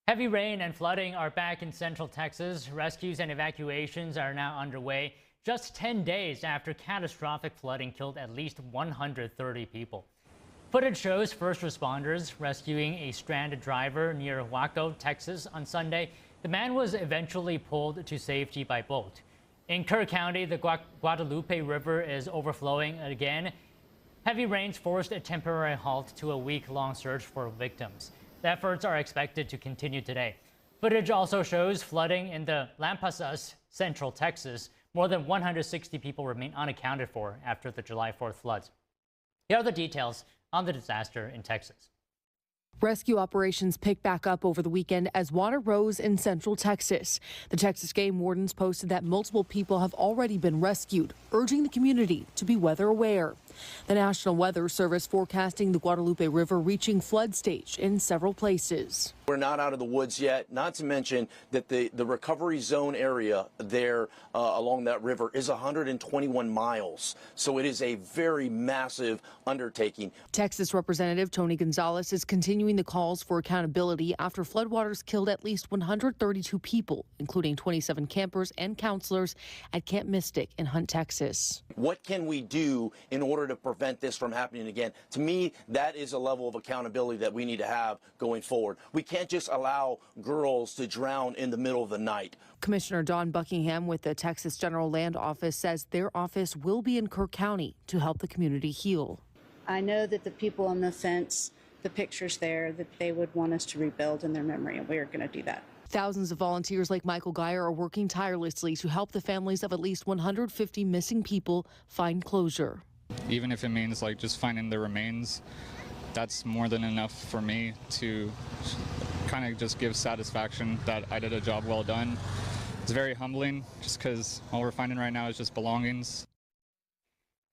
Heavy rain and flooding are back in central Texas. Rescues and evacuations are now underway just 10 days after catastrophic flooding killed at least 130 people. Footage shows first responders rescuing a stranded driver near Waco, Texas on Sunday. The man was eventually pulled to safety by boat. In Kerr County, the Guadalupe River is overflowing again. Heavy rains forced a temporary halt to a week-long search for victims. The efforts are expected to continue today. Footage also shows flooding in the Lampasas, central Texas. More than 160 people remain unaccounted for after the July 4th floods. Here are the details on the disaster in Texas. Rescue operations picked back up over the weekend as water rose in central Texas. The Texas game wardens posted that multiple people have already been rescued, urging the community to be weather aware. The National Weather Service forecasting the Guadalupe River reaching flood stage in several places. We're not out of the woods yet, not to mention that the recovery zone area there along that river is 121 miles. So it is a very massive undertaking. Texas Representative Tony Gonzalez is continuing the calls for accountability after floodwaters killed at least 132 people, including 27 campers and counselors at Camp Mystic in Hunt, Texas. What can we do in order to prevent this from happening again? To me, that is a level of accountability that we need to have going forward. We can't just allow girls to drown in the middle of the night. Commissioner Don Buckingham with the Texas General Land Office says their office will be in Kerr County to help the community heal. I know that the people on the fence, the pictures there, that they would want us to rebuild in their memory, and we are going to do that. Thousands of volunteers like Michael Geyer are working tirelessly to help the families of at least 150 missing people find closure. Even if it means like just finding the remains, that's more than enough for me to kind of just give satisfaction that I did a job well done. It's very humbling just because all we're finding right now is just belongings.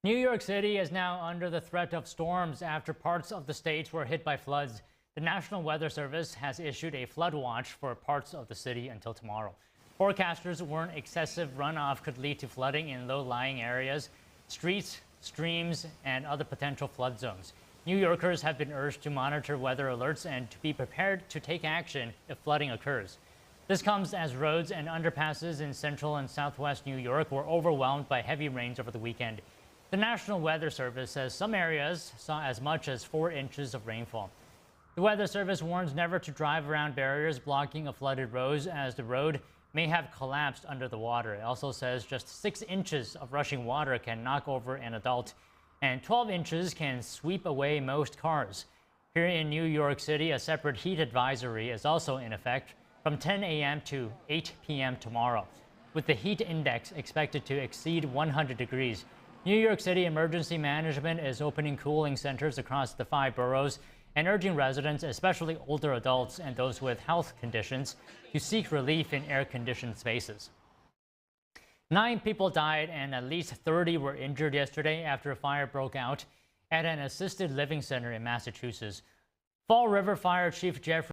New York City is now under the threat of storms after parts of the state were hit by floods. The National Weather Service has issued a flood watch for parts of the city until tomorrow. Forecasters warn excessive runoff could lead to flooding in low-lying areas, streets, streams, and other potential flood zones. New Yorkers have been urged to monitor weather alerts and to be prepared to take action if flooding occurs. This comes as roads and underpasses in central and southwest New York were overwhelmed by heavy rains over the weekend. The National Weather Service says some areas saw as much as 4 inches of rainfall. The Weather Service warns never to drive around barriers blocking a flooded road, as the road may have collapsed under the water. It also says just 6 inches of rushing water can knock over an adult, and 12 inches can sweep away most cars. Here in New York City, a separate heat advisory is also in effect from 10 a.m. to 8 p.m. tomorrow, with the heat index expected to exceed 100 degrees. New York City Emergency Management is opening cooling centers across the 5 boroughs and urging residents, especially older adults and those with health conditions, to seek relief in air-conditioned spaces. 9 people died and at least 30 were injured yesterday after a fire broke out at an assisted living center in Massachusetts. Fall River Fire Chief Jeffrey